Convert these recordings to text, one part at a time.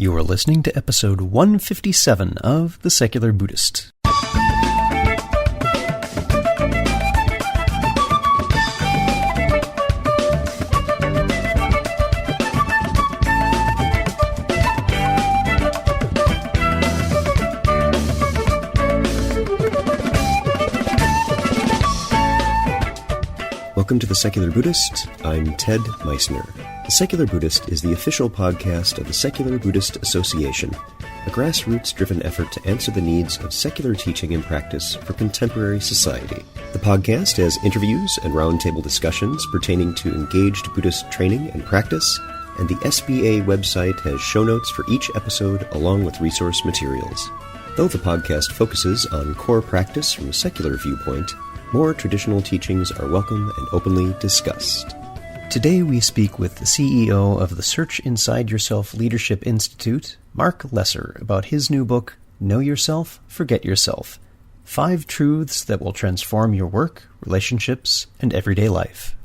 You are listening to episode 157 of The Secular Buddhist. Welcome to The Secular Buddhist. I'm Ted Meissner. The Secular Buddhist is the official podcast of the Secular Buddhist Association, a grassroots-driven effort to answer the needs of secular teaching and practice for contemporary society. The podcast has interviews and roundtable discussions pertaining to engaged Buddhist training and practice, and the SBA website has show notes for each episode along with resource materials. Though the podcast focuses on core practice from a secular viewpoint, more traditional teachings are welcome and openly discussed. Today we speak with the CEO of the Search Inside Yourself Leadership Institute, Marc Lesser, about his new book, Know Yourself, Forget Yourself: 5 Truths That Will Transform Your Work, Relationships, and Everyday Life.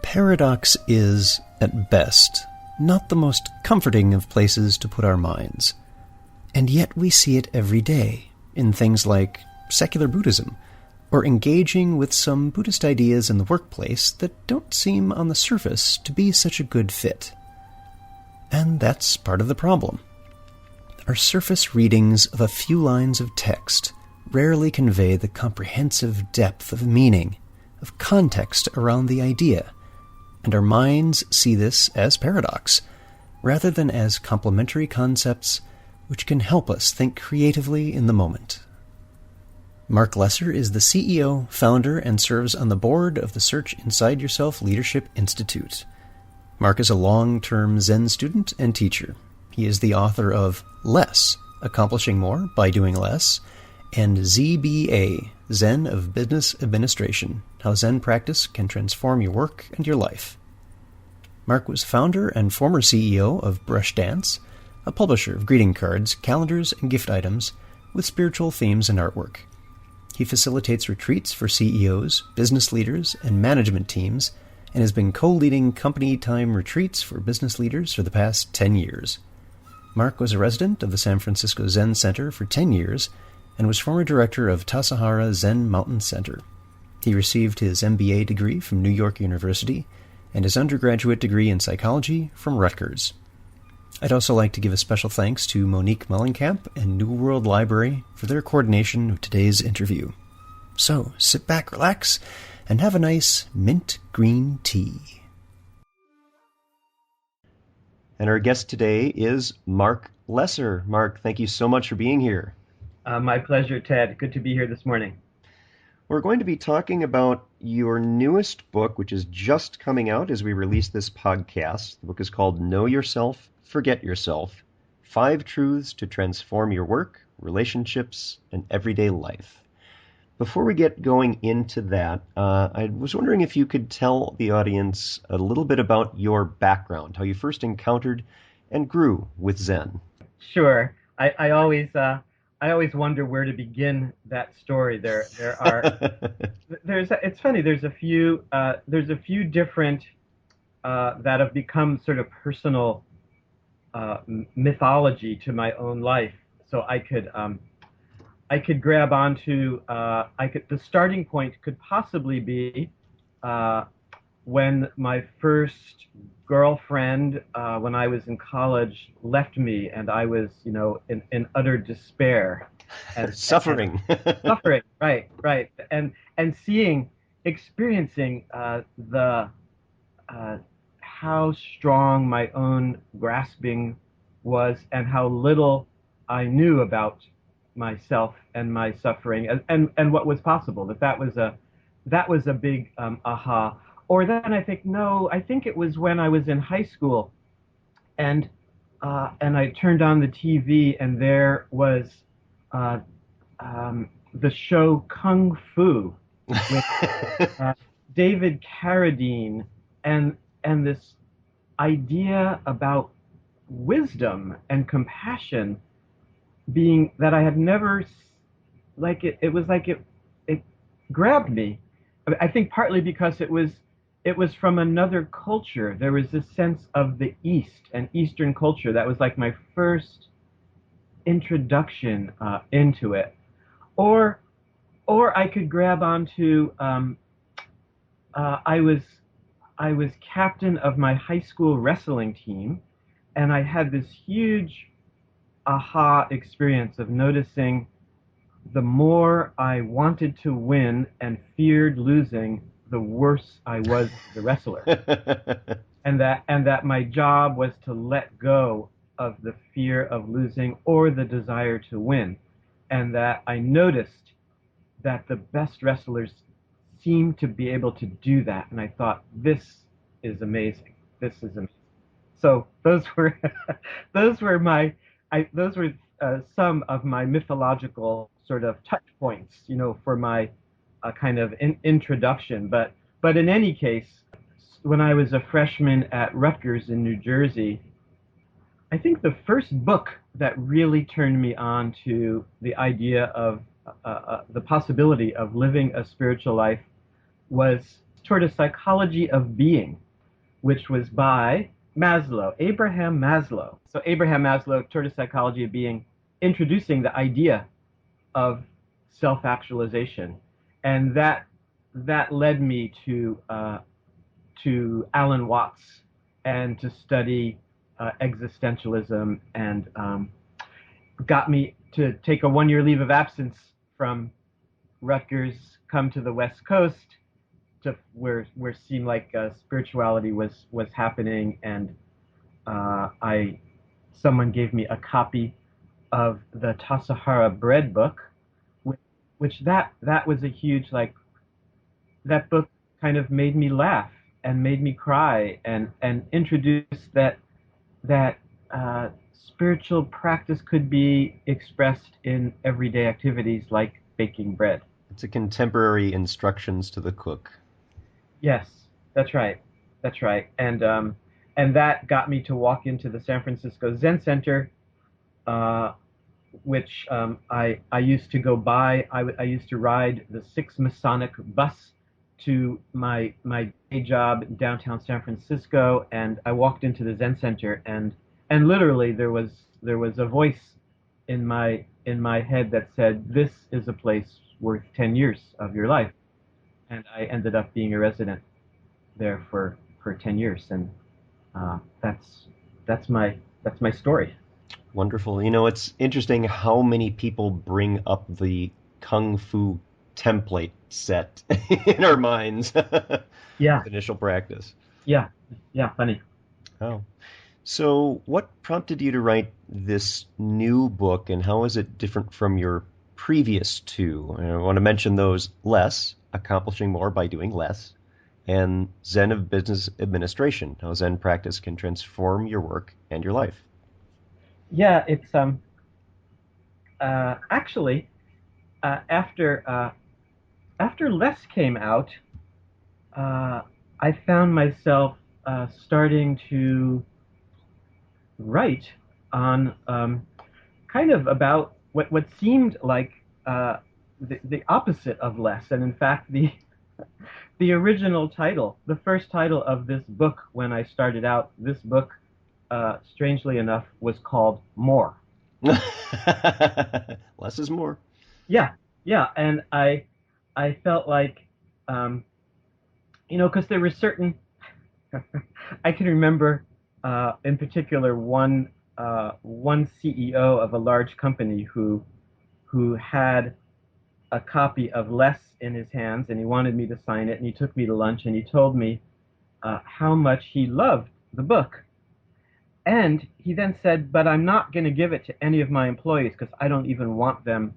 Paradox is, at best, not the most comforting of places to put our minds. And yet we see it every day in things like secular Buddhism, or engaging with some Buddhist ideas in the workplace that don't seem on the surface to be such a good fit. And that's part of the problem. Our surface readings of a few lines of text rarely convey the comprehensive depth of meaning, of context around the idea, and our minds see this as paradox, rather than as complementary concepts which can help us think creatively in the moment. Marc Lesser is the CEO, founder, and serves on the board of the Search Inside Yourself Leadership Institute. Marc is a long-term Zen student and teacher. He is the author of Less: Accomplishing More by Doing Less, and ZBA, Zen of Business Administration: How Zen Practice Can Transform Your Work and Your Life. Marc was founder and former CEO of Brush Dance, a publisher of greeting cards, calendars, and gift items with spiritual themes and artwork. He facilitates retreats for CEOs, business leaders, and management teams, and has been co-leading company time retreats for business leaders for the past 10 years. Marc was a resident of the San Francisco Zen Center for 10 years, and was former director of Tassajara Zen Mountain Center. He received his MBA degree from New York University and his undergraduate degree in psychology from Rutgers. I'd also like to give a special thanks to Monique Mellencamp and New World Library for their coordination of today's interview. So, sit back, relax, and have a nice mint green tea. And our guest today is Marc Lesser. Marc, thank you so much for being here. My pleasure, Ted. Good to be here this morning. We're going to be talking about your newest book, which is just coming out as we release this podcast. The book is called Know Yourself, Forget Yourself: 5 Truths to Transform Your Work, Relationships, and Everyday Life. Before we get going into that, I was wondering if you could tell the audience a little bit about your background, how you first encountered and grew with Zen. Sure. I always wonder where to begin that story. It's funny. There's a few different that have become sort of personal mythology to my own life. So I could grab onto. The starting point could possibly be when my first girlfriend, when I was in college, left me, and I was, in utter despair and suffering. Suffering, right, and experiencing the how strong my own grasping was, and how little I knew about myself and my suffering, and what was possible. That was a big aha. Or then I think it was when I was in high school, and I turned on the TV, and there was the show Kung Fu with David Carradine and this idea about wisdom and compassion being that I had never like it was like it grabbed me. I think partly because it was from another culture. There was this sense of the East and Eastern culture that was like my first introduction into it. Or or I could grab onto uh, I was I was captain of my high school wrestling team, and I had this huge aha experience of noticing the more I wanted to win and feared losing, the worse I was as a wrestler. And that my job was to let go of the fear of losing or the desire to win. And that I noticed that the best wrestlers seem to be able to do that. And I thought, this is amazing. This is amazing. So those were those were some of my mythological sort of touch points, for my kind of introduction. But in any case, when I was a freshman at Rutgers in New Jersey, I think the first book that really turned me on to the idea of the possibility of living a spiritual life was Toward a Psychology of Being, which was by Abraham Maslow. So Abraham Maslow, Toward a Psychology of Being, introducing the idea of self-actualization, and that led me to Alan Watts and to study existentialism, and got me to take a 1 year leave of absence from Rutgers, come to the West Coast, to where it seemed like spirituality was happening, and I someone gave me a copy of the Tassajara Bread book, which that was a huge, like, that book kind of made me laugh and made me cry, and introduced that spiritual practice could be expressed in everyday activities like baking bread. It's a contemporary instructions to the cook. Yes, that's right. That's right. And that got me to walk into the San Francisco Zen Center, uh, which I used to go by. I used to ride the Six Masonic bus to my day job in downtown San Francisco, and I walked into the Zen Center, and literally there was a voice in my head that said, "This is a place worth 10 years of your life." And I ended up being a resident there for 10 years, and that's that's my story. Wonderful. It's interesting how many people bring up the Kung Fu template set in our minds Yeah, with initial practice. yeah, yeah. Funny. Oh. So, what prompted you to write this new book, and how is it different from your previous two? And I want to mention those: Less, Accomplishing More by Doing Less, and Zen of Business Administration, how Zen practice can transform your work and your life. Yeah, it's actually after Less came out, uh, I found myself starting to write on kind of about what seemed like the opposite of Less, and in fact the original title, the first title of this book when I started out, this book, strangely enough, was called More. Less is more. Yeah, yeah, and I felt like, um, because there were certain, I can remember in particular one CEO of a large company who had a copy of Less in his hands, and he wanted me to sign it, and he took me to lunch, and he told me how much he loved the book. And he then said, "But I'm not going to give it to any of my employees because I don't even want them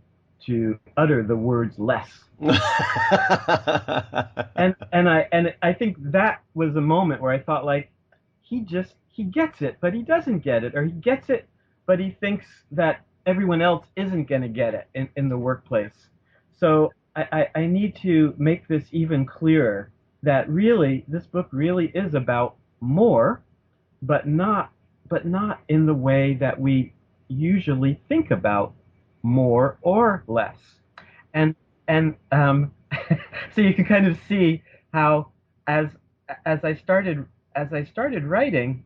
to utter the words less." And I think that was a moment where I thought, like, he gets it, but he doesn't get it, or he gets it, but he thinks that everyone else isn't going to get it in the workplace. So I need to make this even clearer, that really this book really is about more, but not in the way that we usually think about more or less. And and so you can kind of see how as as I started as I started writing,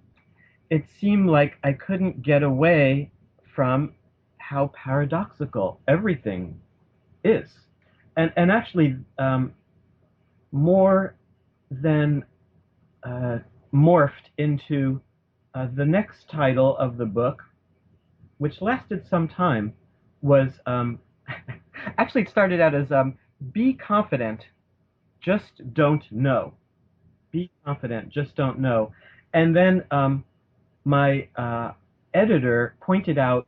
it seemed like I couldn't get away from how paradoxical everything is. And actually, more than uh, morphed into the next title of the book, which lasted some time, was actually it started out as "Be confident, just don't know." Be confident, just don't know. And then my editor pointed out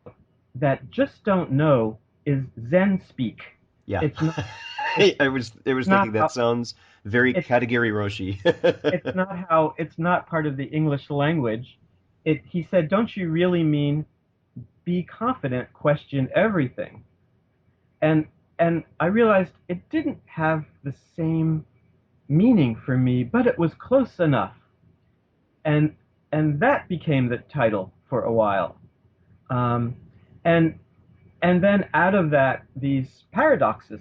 that "just don't know" is Zen speak. Yeah. It's not. It's I was not thinking that how. sounds very It's Katagiri Roshi. it's not how. It's not part of the English language. He said, "Don't you really mean be confident, question everything?" And I realized it didn't have the same meaning for me, but it was close enough. And that became the title for a while. Um, and then out of that, these paradoxes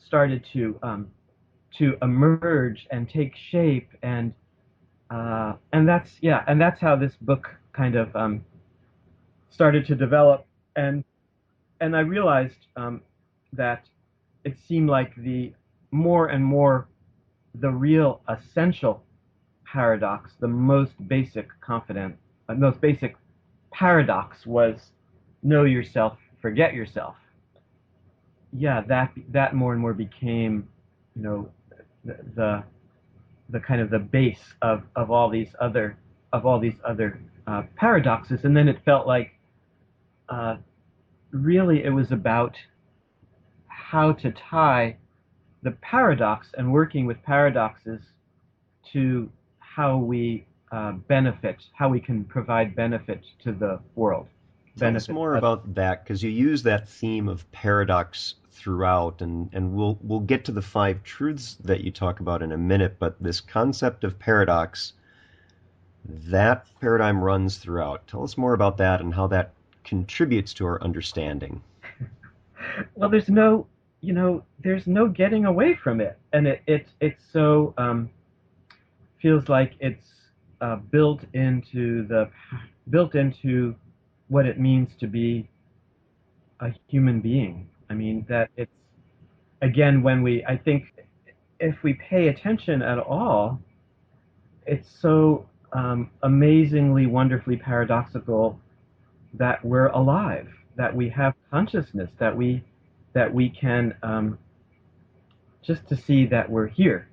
started to emerge and take shape, and that's how this book kind of started to develop. And I realized that it seemed like the more and more the real essential paradox, the most basic paradox was know yourself, forget yourself. Yeah, that more and more became, you know, the the kind of the base of all these other paradoxes, and then it felt like uh, really it was about how to tie the paradox and working with paradoxes to how we how we can provide benefit to the world, Tell us benefit more others. about that, because you use that theme of paradox throughout, and we'll get to the five truths that you talk about in a minute, but this concept of paradox, that paradigm runs throughout. Tell us more about that and how that contributes to our understanding. Well, there's no getting away from it, and it's so feels like it's built into what it means to be a human being. I mean that it's again when we I think if we pay attention at all, it's so amazingly, wonderfully paradoxical that we're alive, that we have consciousness, that we can just to see that we're here.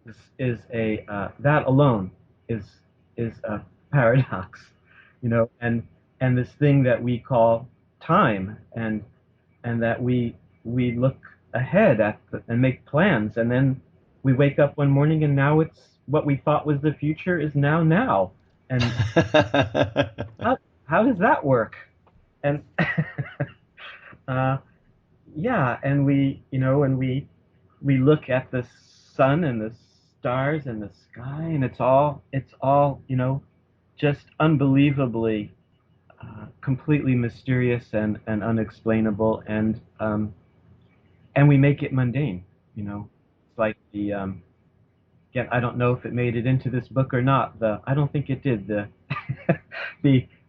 This is a that alone is a paradox, and this thing that we call time, and that we look ahead and make plans, and then we wake up one morning and now it's what we thought was the future is now, and how does that work? And uh, yeah, and we look at the sun and the stars and the sky, and it's all just unbelievably completely mysterious and unexplainable, and we make it mundane. It's like the again, I don't know if it made it into this book or not. The I don't think it did. The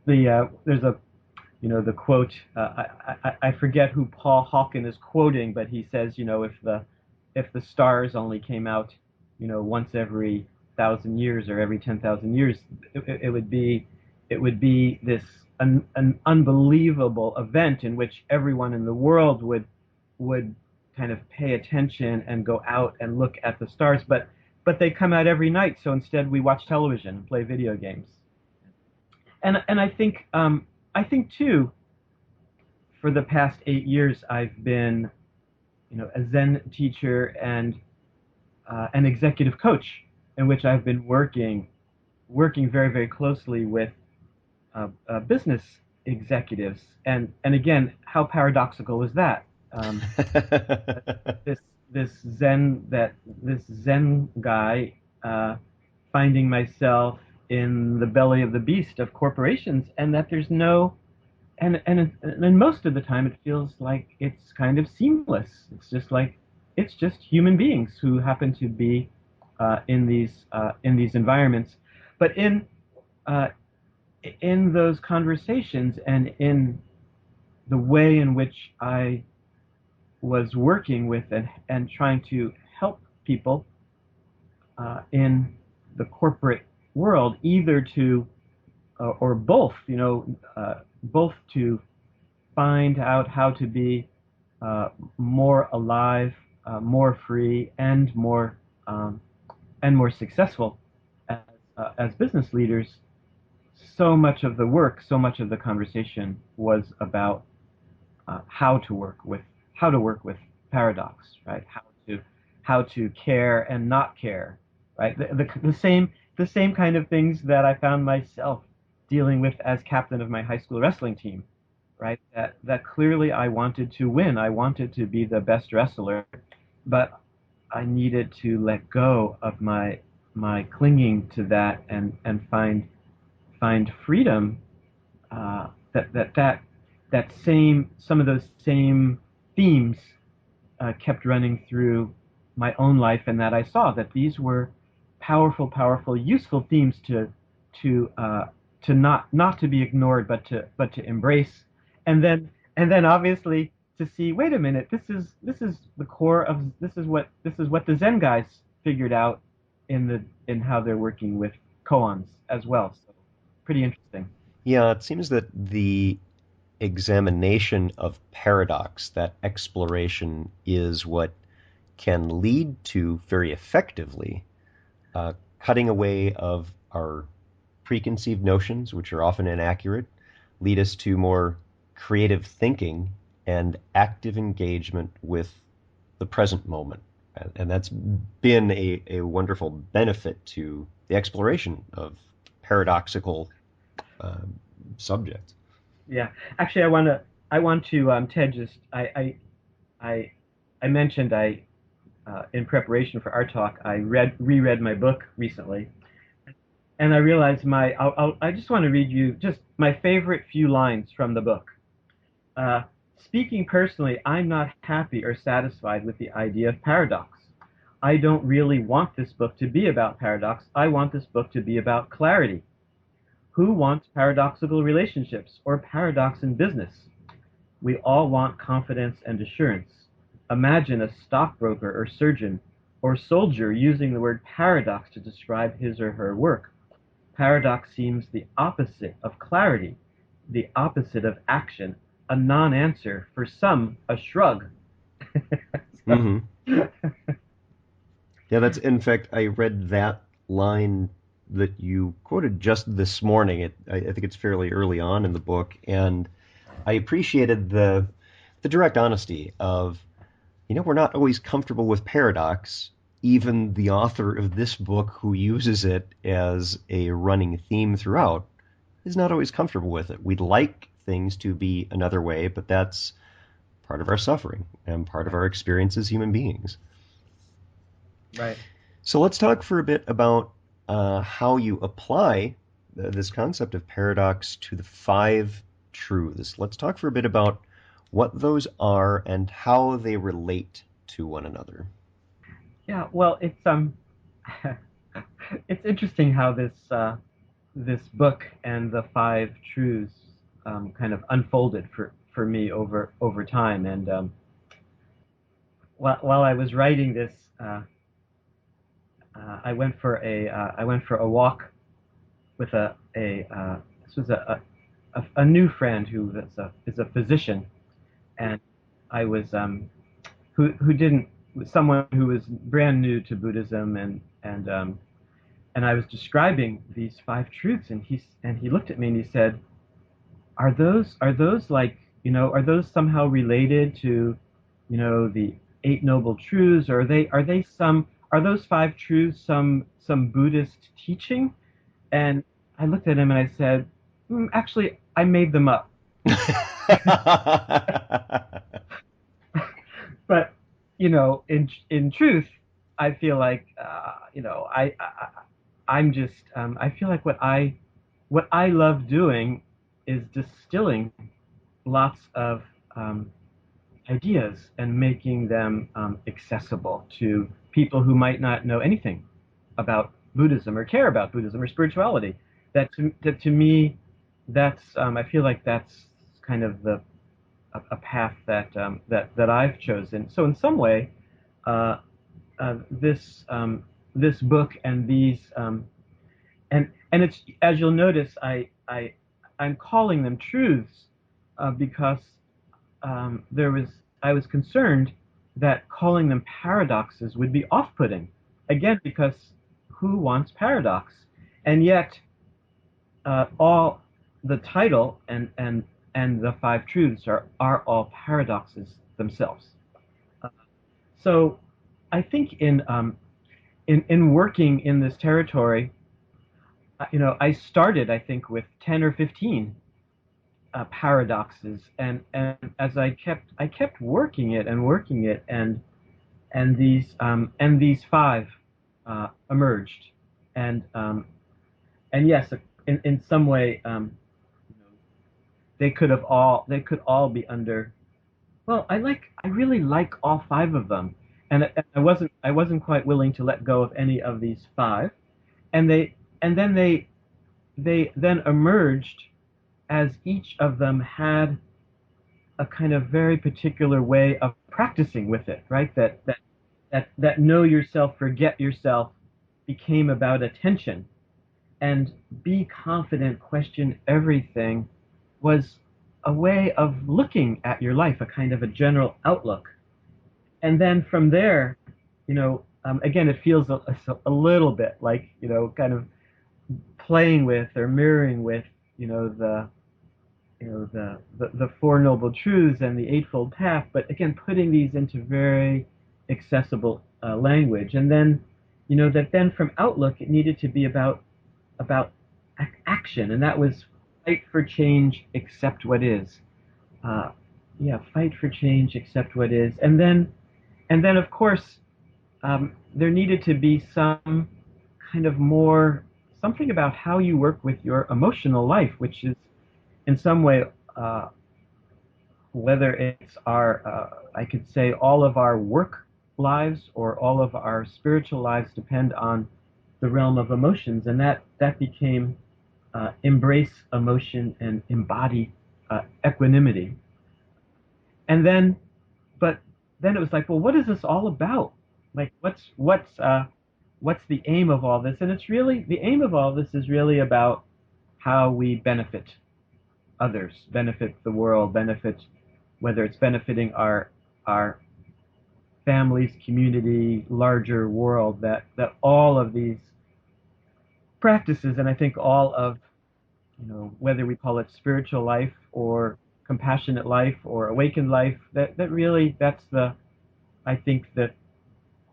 there's a the quote. I forget who Paul Hawken is quoting, but he says, if the stars only came out, once every 1,000 years or every 10,000 years, it would be this an unbelievable event in which everyone in the world would kind of pay attention and go out and look at the stars, but they come out every night. So instead, we watch television and play video games. And I think too, for the past 8 years, I've been, a Zen teacher and an executive coach, in which I've been working very, very closely with business executives. And again, how paradoxical is that? This this Zen guy, finding myself in the belly of the beast of corporations, and that there's no and most of the time it feels like it's kind of seamless. It's just like it's just human beings who happen to be in these environments, but uh, in those conversations and in the way in which I was working with and trying to help people in the corporate world, either to or both, both to find out how to be more alive, more free, um, and more successful as business leaders. So much of the work, so much of the conversation was about how to work with paradox, right? How to care and not care, right? The same kind of things that I found myself dealing with as captain of my high school wrestling team, right? That clearly I wanted to win. I wanted to be the best wrestler, but I needed to let go of my clinging to that and find freedom. That same some of those same themes kept running through my own life, and that I saw that these were powerful, useful themes to not to be ignored, but to embrace, and then obviously to see, wait a minute, this is the core of this is what the Zen guys figured out in how they're working with koans as well. So pretty interesting. Yeah, it seems that the examination of paradox, that exploration, is what can lead to very effectively cutting away of our preconceived notions, which are often inaccurate, lead us to more creative thinking and active engagement with the present moment. And that's been a wonderful benefit to the exploration of paradoxical subjects. Yeah, actually, I want to Ted, just I I mentioned I in preparation for our talk I reread my book recently, and I realized I just want to read you just my favorite few lines from the book. Uh, Speaking personally, I'm not happy or satisfied with the idea of paradox. I don't really want this book to be about paradox. I want this book to be about clarity. Who wants paradoxical relationships or paradox in business? We all want confidence and assurance. Imagine a stockbroker or surgeon or soldier using the word paradox to describe his or her work. Paradox seems the opposite of clarity, the opposite of action, a non answer, for some, a shrug. Mm-hmm. Yeah, that's in fact, I read that line that you quoted just this morning. I think it's fairly early on in the book, and I appreciated the direct honesty of, we're not always comfortable with paradox. Even the author of this book, who uses it as a running theme throughout, is not always comfortable with it. We'd like things to be another way, but that's part of our suffering and part of our experience as human beings. Right. So let's talk for a bit about how you apply this concept of paradox to the five truths. Let's talk for a bit about what those are and how they relate to one another. Yeah, well, it's interesting how this book and the five truths kind of unfolded for me over time. And while I was writing this, I went for a walk with this was a new friend who is a physician, and I was who didn't someone who was brand new to Buddhism, and I was describing these five truths, and he looked at me and he said, are those like, are those somehow related to, the Eight Noble Truths, or are those five truths some Buddhist teaching? And I looked at him and I said, actually, I made them up. But in truth, I feel like I'm just I feel like what I love doing is distilling lots of um, ideas and making them accessible to people who might not know anything about Buddhism or care about Buddhism or spirituality. That to me, that's I feel like that's kind of a path that I've chosen. So in some way, uh, this book and these and it's, as you'll notice, I'm calling them truths because there was I was concerned that calling them paradoxes would be off-putting. Again, because who wants paradox? And yet, all the title and the five truths are all paradoxes themselves. Uh, so, I think in working in this territory, I started, I think, with 10 or 15 paradoxes, and as I kept working it, and these five emerged, and yes, in some way, they could all be under. Well, I really like all five of them, and I wasn't quite willing to let go of any of these five, and then they then emerged as each of them had a kind of very particular way of practicing with it, right? That know yourself, forget yourself became about attention, and be confident, question everything was a way of looking at your life, a kind of a general outlook. And then from there, again, it feels a little bit like, kind of playing with or mirroring with, the the Four Noble Truths and the Eightfold Path, but again, putting these into very accessible language. And then, that then from Outlook, it needed to be about action, and that was fight for change, accept what is. Uh, yeah, fight for change, accept what is, and then of course, there needed to be some kind of more something about how you work with your emotional life, which is in some way, uh, whether it's I could say all of our work lives or all of our spiritual lives depend on the realm of emotions, and that became embrace emotion and embody equanimity. And then, but then it was like, well, what is this all about? Like, what's the aim of all this? And it's really the aim of all this is really about how we benefit others, benefit the world, benefit whether it's benefiting our families, community, larger world. That all of these practices, and I think all of whether we call it spiritual life or compassionate life or awakened life, that really that's the I think the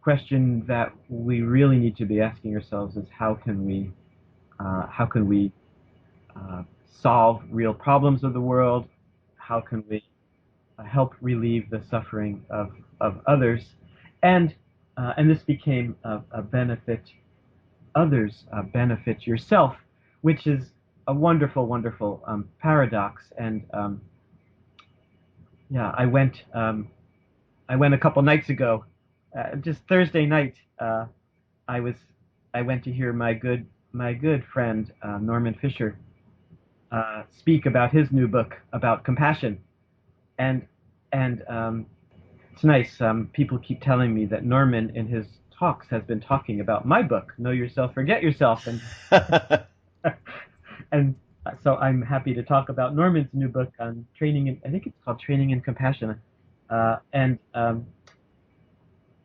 question that we really need to be asking ourselves is how can we uh, solve real problems of the world? How can we help relieve the suffering of others? And this became a benefit others, benefit yourself, which is a wonderful, wonderful paradox. And yeah, I went a couple nights ago, just Thursday night. I was I went to hear my good friend Norman Fisher speak about his new book about compassion, and and it's nice. People keep telling me that Norman in his talks has been talking about my book, Know Yourself, Forget Yourself, and so I'm happy to talk about Norman's new book on training. I think it's called Training in Compassion,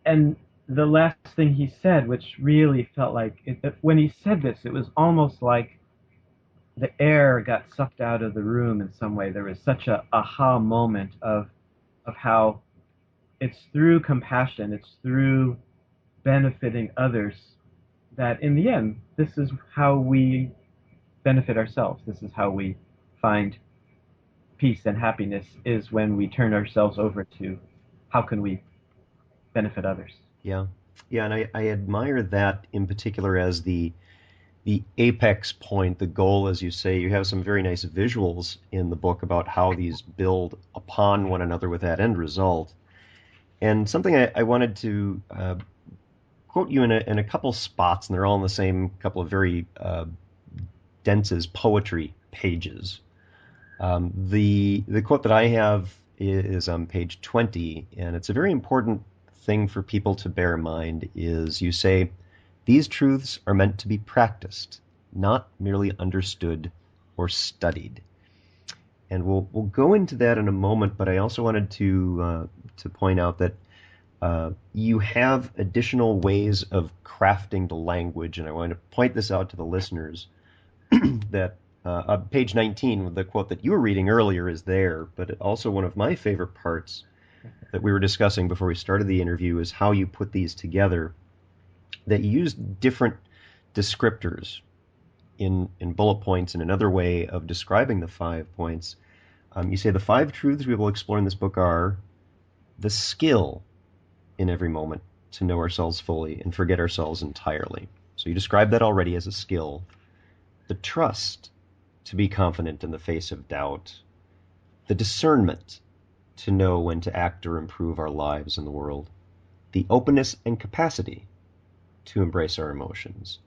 and the last thing he said, which really felt like when he said this, it was almost like the air got sucked out of the room in some way. There was such a aha moment of how it's through compassion, it's through benefiting others that in the end, this is how we benefit ourselves. This is how we find peace and happiness is when we turn ourselves over to how can we benefit others. Yeah. Yeah, and I admire that in particular as the the apex point, the goal, as you say. You have some very nice visuals in the book about how these build upon one another with that end result. And something I wanted to quote you in a couple spots, and they're all in the same couple of very dense as poetry pages. The quote that I have is on page 20, and it's a very important thing for people to bear in mind. Is you say, these truths are meant to be practiced, not merely understood or studied. And we'll go into that in a moment, but I also wanted to point out that you have additional ways of crafting the language, and I want to point this out to the listeners that on page 19, the quote that you were reading earlier is there, but also one of my favorite parts that we were discussing before we started the interview is how you put these together, that you use different descriptors in bullet points and another way of describing the 5 points. You say the 5 truths we will explore in this book are the skill in every moment to know ourselves fully and forget ourselves entirely. So you described that already as a skill. The trust to be confident in the face of doubt. The discernment to know when to act or improve our lives in the world. The openness and capacity to embrace our emotions.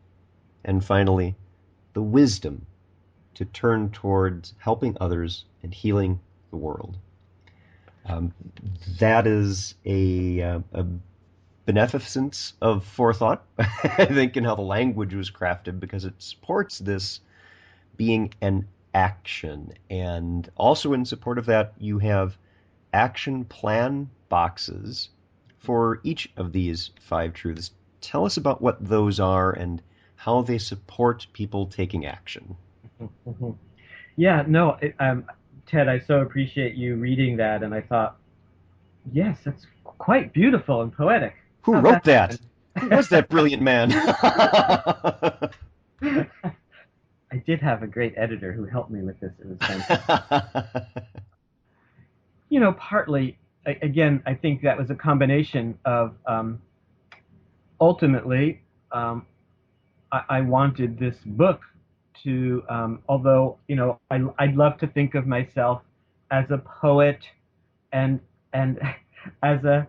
And finally, the wisdom to turn towards helping others and healing the world. That is a beneficence of forethought, I think, in how the language was crafted, because it supports this being an action. And also in support of that, you have action plan boxes for each of these 5 truths. Tell us about what those are and how they support people taking action. Mm-hmm. Yeah, no, Ted, I so appreciate you reading that, and I thought, yes, that's quite beautiful and poetic. Who How'd wrote that? happen? Who was that brilliant man? I did have a great editor who helped me with this. It was fantastic. Partly, again, I think that was a combination of ultimately, I wanted this book to, although, I'd love to think of myself as a poet and and as a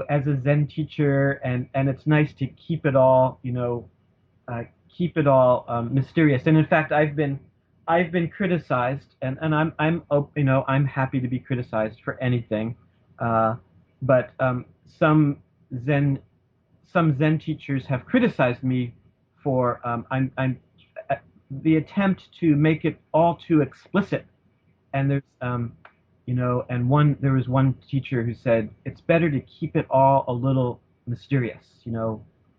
as a Zen teacher, and it's nice to keep it all mysterious. And in fact, I've been criticized, and I'm happy to be criticized for anything. But Zen some Zen teachers have criticized me for I'm the attempt to make it all too explicit. And there was one teacher who said it's better to keep it all a little mysterious.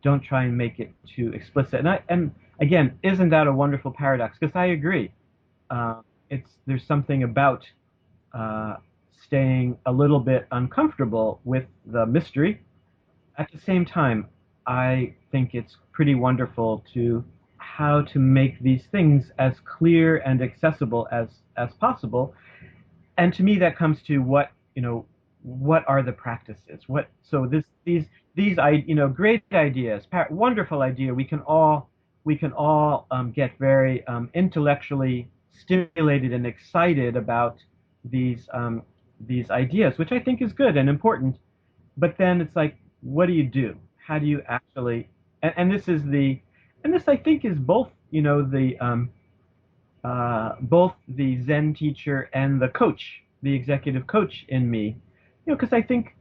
Don't try and make it too explicit. And again, isn't that a wonderful paradox? Because I agree. There's something about uh, staying a little bit uncomfortable with the mystery. At the same time, I think it's pretty wonderful to how to make these things as clear and accessible as possible. And to me, that comes to what are the practices? These great ideas, wonderful idea. We can all get very intellectually stimulated and excited about these ideas, which I think is good and important. But then it's like, what do you do? How do you actually? And this I think is both both the Zen teacher and the coach, the executive coach in me. Because I think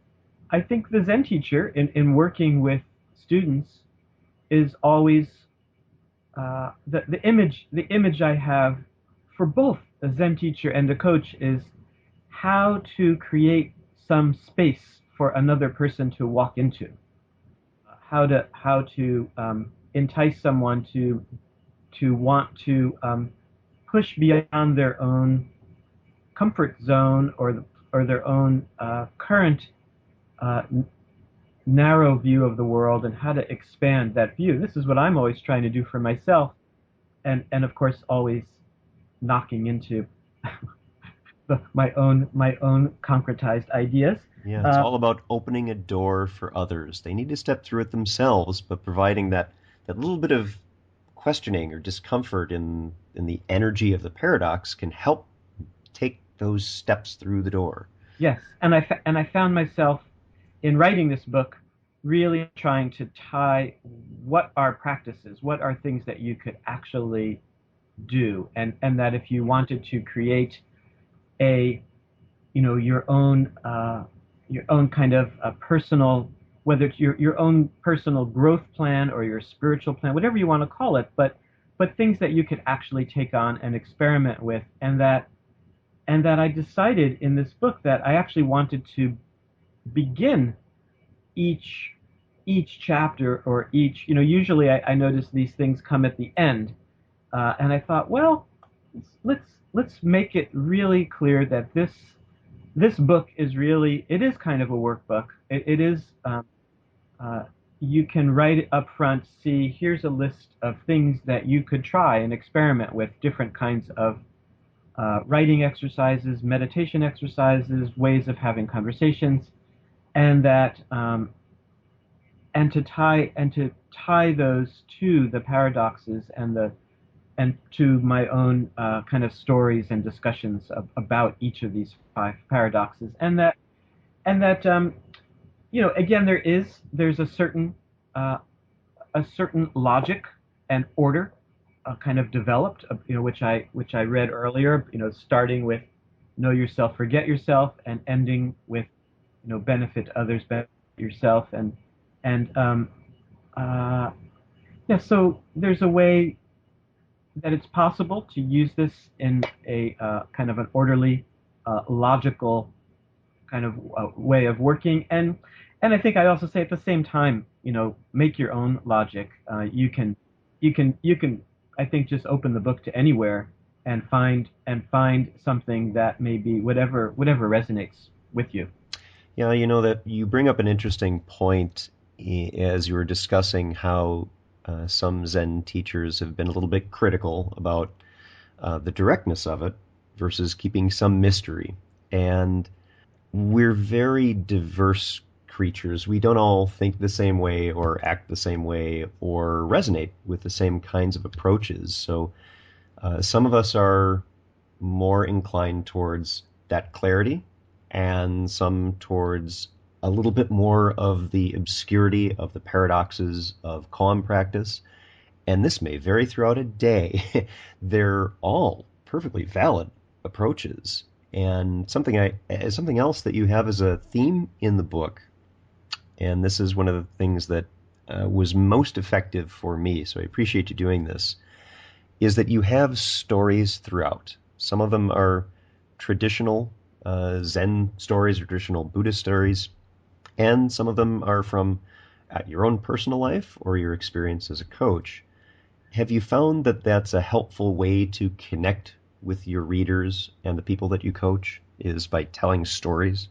the Zen teacher in working with students is always the image I have for both a Zen teacher and a coach is how to create some space for another person to walk into, how to entice someone to want to push beyond their own comfort zone or their own current uh, narrow view of the world, and how to expand that view. This is what I'm always trying to do for myself, and of course always knocking into my own concretized ideas. Yeah, it's all about opening a door for others. They need to step through it themselves, but providing that little bit of questioning or discomfort in the energy of the paradox can help take those steps through the door. Yes, and I found myself in writing this book really trying to tie what are practices, what are things that you could actually do, and that if you wanted to create a your own kind of a personal, whether it's your own personal growth plan or your spiritual plan, whatever you want to call it, but things that you could actually take on and experiment with, and that I decided in this book that I actually wanted to begin each each chapter or each, usually I notice these things come at the end, and I thought, well, let's make it really clear that this book is really, it is kind of a workbook. It is, uh, you can write it up front, see, here's a list of things that you could try and experiment with, different kinds of writing exercises, meditation exercises, ways of having conversations, and that and to tie those to the paradoxes and to my own kind of stories and discussions about each of these five paradoxes, and that again, there's uh, a certain logic and order kind of developed, which I read earlier, starting with know yourself, forget yourself, and ending with benefit others, benefit yourself, and uh, yeah. So there's a way that it's possible to use this in a kind of an orderly, logical kind of way of working, and I think I also say at the same time, make your own logic. You can I think just open the book to anywhere and find something that maybe whatever resonates with you. Yeah, that you bring up an interesting point as you were discussing how some Zen teachers have been a little bit critical about the directness of it versus keeping some mystery. And we're very diverse creatures. We don't all think the same way or act the same way or resonate with the same kinds of approaches. So some of us are more inclined towards that clarity and some towards a little bit more of the obscurity of the paradoxes of calm practice. And this may vary throughout a day. They're all perfectly valid approaches. And something else that you have as a theme in the book, and this is one of the things that was most effective for me, so I appreciate you doing this, is that you have stories throughout. Some of them are traditional Zen stories or traditional Buddhist stories, and some of them are from your own personal life or your experience as a coach. Have you found that that's a helpful way to connect with your readers and the people that you coach, is by telling stories?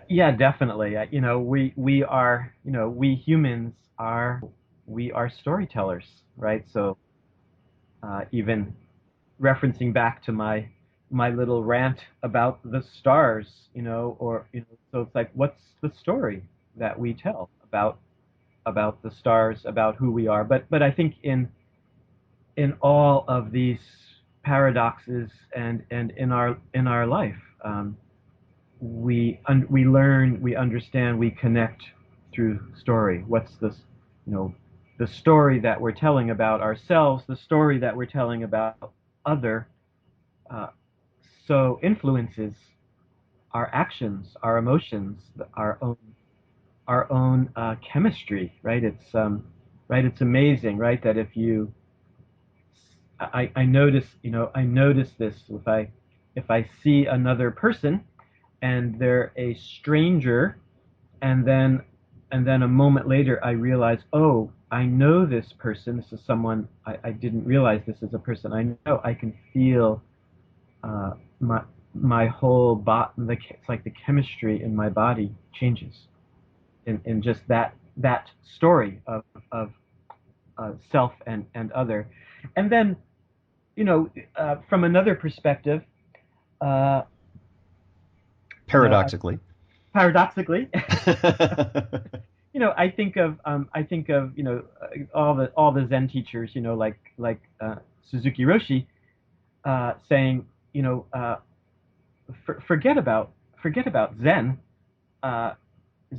Yeah, definitely. We humans we are storytellers, right? So even referencing back to my little rant about the stars, or so it's like, what's the story that we tell about the stars, about who we are? But I think in all of these paradoxes and in our life, we learn, we understand, we connect through story. What's this, you know, the story that we're telling about ourselves, the story that we're telling about other, uh, so influences our actions, our emotions, our own chemistry, right? It's amazing, right? That I notice this if I see another person and they're a stranger, and then a moment later I realize, oh, I know this person. This is someone I didn't realize this is a person I know. I can feel uh, my whole body. It's like the chemistry in my body changes in just that story of self and other, and then from another perspective, uh, you know, Paradoxically. paradoxically, I think of all the Zen teachers, like Suzuki Roshi, saying, you know, for, forget about Zen. Uh,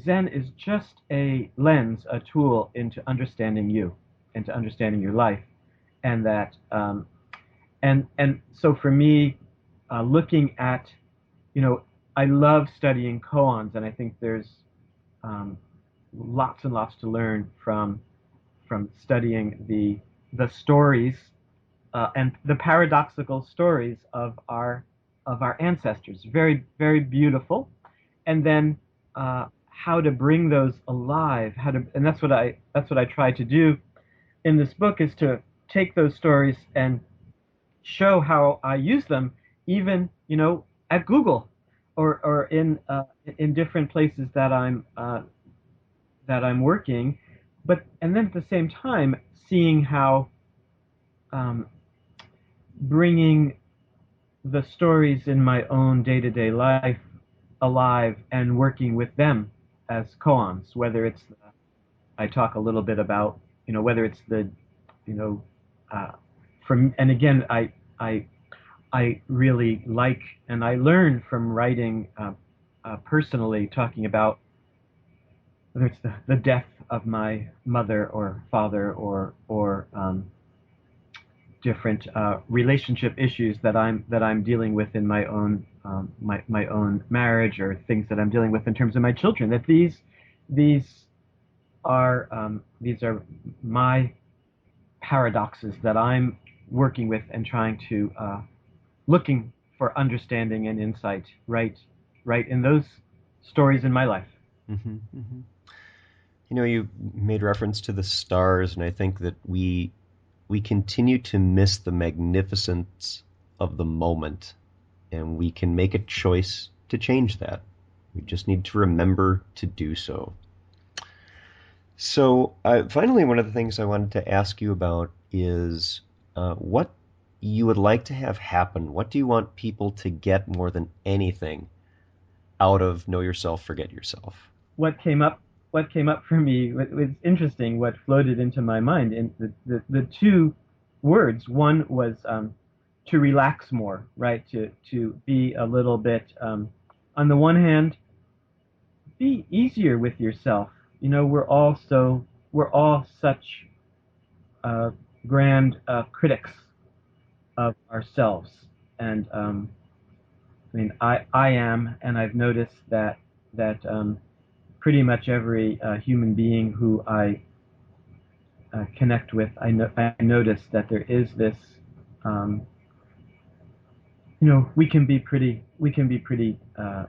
Zen is just a lens, a tool into understanding you, into understanding your life, and that and so for me, looking at, you know, I love studying koans, and I think there's um, lots and lots to learn from studying the stories and the paradoxical stories of our ancestors. Very, very beautiful. And then how to bring those alive. And that's what I try to do in this book, is to take those stories and show how I use them, even, at Google, or in different places that I'm working, but and then at the same time seeing how um, bringing the stories in my own day-to-day life alive and working with them as koans, whether it's I talk a little bit about, whether it's the, you know, uh, from, and again, I really like, and I learn from writing personally, talking about whether it's the death of my mother or father, or different relationship issues that I'm dealing with in my own my own marriage, or things that I'm dealing with in terms of my children. That these these are my paradoxes that I'm working with and trying to looking for understanding and insight right in those stories in my life. Hmm. Hmm. You made reference to the stars, and I think that we continue to miss the magnificence of the moment, and we can make a choice to change that. We just need to remember to do so. So, finally, one of the things I wanted to ask you about is what you would like to have happen. What do you want people to get more than anything out of Know Yourself, Forget Yourself? what came up what came up for me was interesting. What floated into my mind, and the two words, one was to relax more, right? To be a little bit, on the one hand, be easier with yourself. We're all such uh, grand critics of ourselves. And I mean, I am, and I've noticed that pretty much every human being who I connect with, I notice that there is this, um, we can be pretty uh,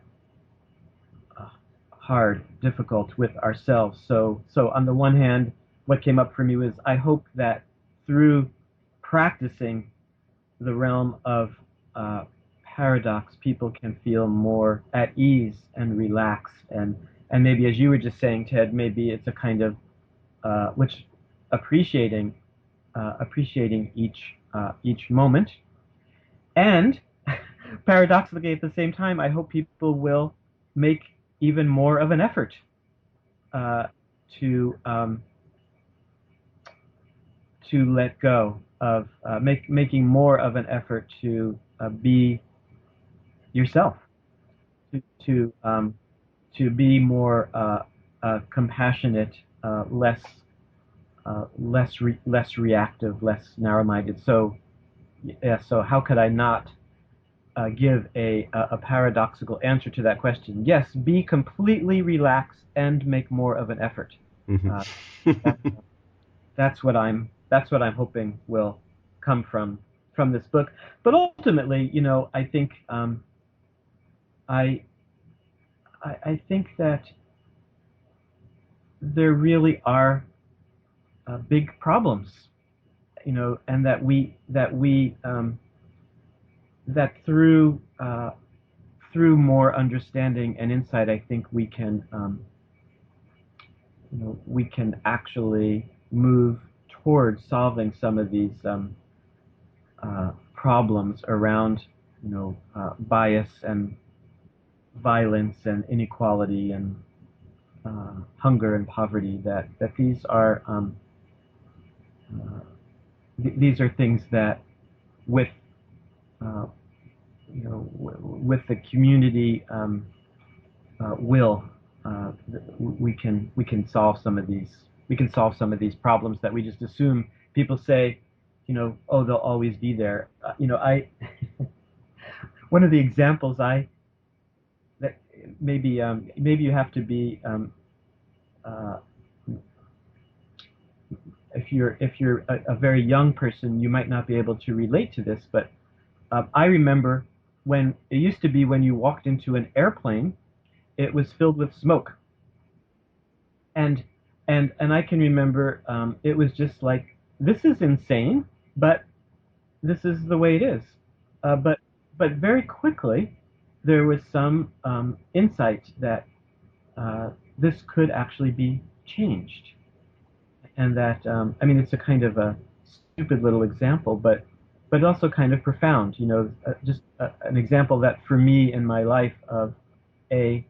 hard, difficult with ourselves. So on the one hand, what came up for me was, I hope that through practicing the realm of uh, paradox, people can feel more at ease and relaxed, and maybe, as you were just saying, Ted, maybe it's a kind of which appreciating appreciating each moment, and paradoxically at the same time, I hope people will make even more of an effort uh, to to let go of making more of an effort to be yourself, to to be more compassionate, less reactive, less narrow-minded. So yeah, so how could I not give a paradoxical answer to that question? Yes, be completely relaxed and make more of an effort. Hmm. Uh, that, that's what I'm hoping will come from this book. But ultimately, I think I I think that there really are big problems, and that through more understanding and insight, I think we can actually move towards solving some of these problems around, bias and violence and inequality, hunger and poverty, that these are these are things that with uh, with the community will, we can solve some of these, problems that we just assume. People say, oh, they'll always be there. I one of the examples I that maybe you have to be, uh, if you're a very young person, you might not be able to relate to this, but I remember when it used to be, when you walked into an airplane, it was filled with smoke, and I can remember, it was just like, this is insane, but this is the way it is. But very quickly there was some insight that this could actually be changed, and that, I mean, it's a kind of a stupid little example, but also kind of profound. Just an example that for me in my life of a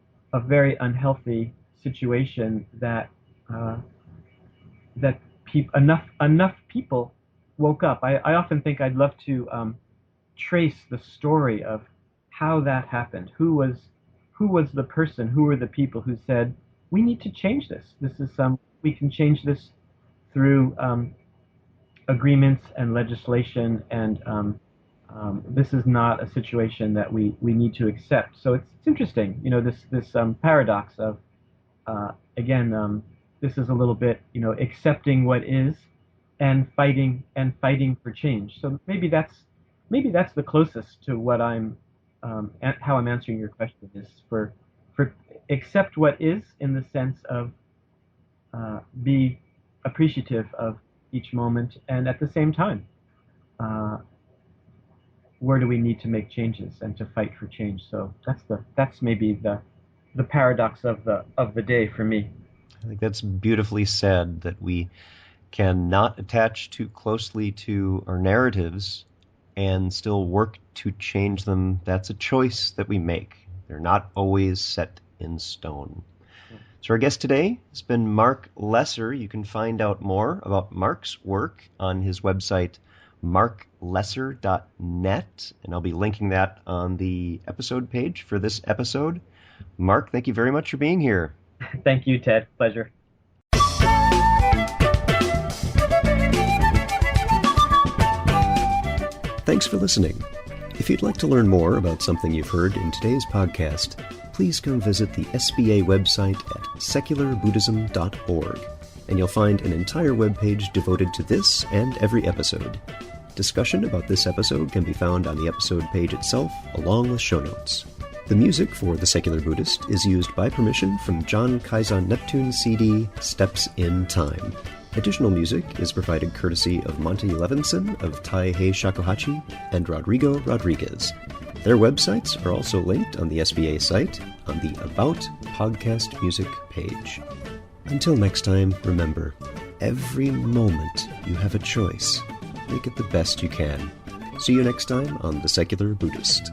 very unhealthy situation, that uh, enough people woke up. I often think I'd love to trace the story of how that happened. Who was the person? Who were the people who said, we need to change this? This is we can change this through agreements and legislation, and this is not a situation that we need to accept. So it's interesting, this paradox of, again, this is a little bit, accepting what is, and fighting for change. So maybe that's the closest to what I'm, how I'm answering your question, is for accept what is, in the sense of be appreciative of each moment, and at the same time, where do we need to make changes and to fight for change? So that's maybe the paradox of the day for me. I think that's beautifully said, that we cannot attach too closely to our narratives and still work to change them. That's a choice that we make. They're not always set in stone. So our guest today has been Marc Lesser. You can find out more about Marc's work on his website, marclesser.net, and I'll be linking that on the episode page for this episode. Marc, thank you very much for being here. Thank you, Ted. Pleasure. Thanks for listening. If you'd like to learn more about something you've heard in today's podcast, please come visit the SBA website at secularbuddhism.org, and you'll find an entire webpage devoted to this and every episode. Discussion about this episode can be found on the episode page itself, along with show notes. The music for The Secular Buddhist is used by permission from John Kaizan Neptune's CD, Steps in Time. Additional music is provided courtesy of Monty Levinson of Taihei Shakuhachi and Rodrigo Rodriguez. Their websites are also linked on the SBA site on the About Podcast Music page. Until next time, remember, every moment you have a choice. Make it the best you can. See you next time on The Secular Buddhist.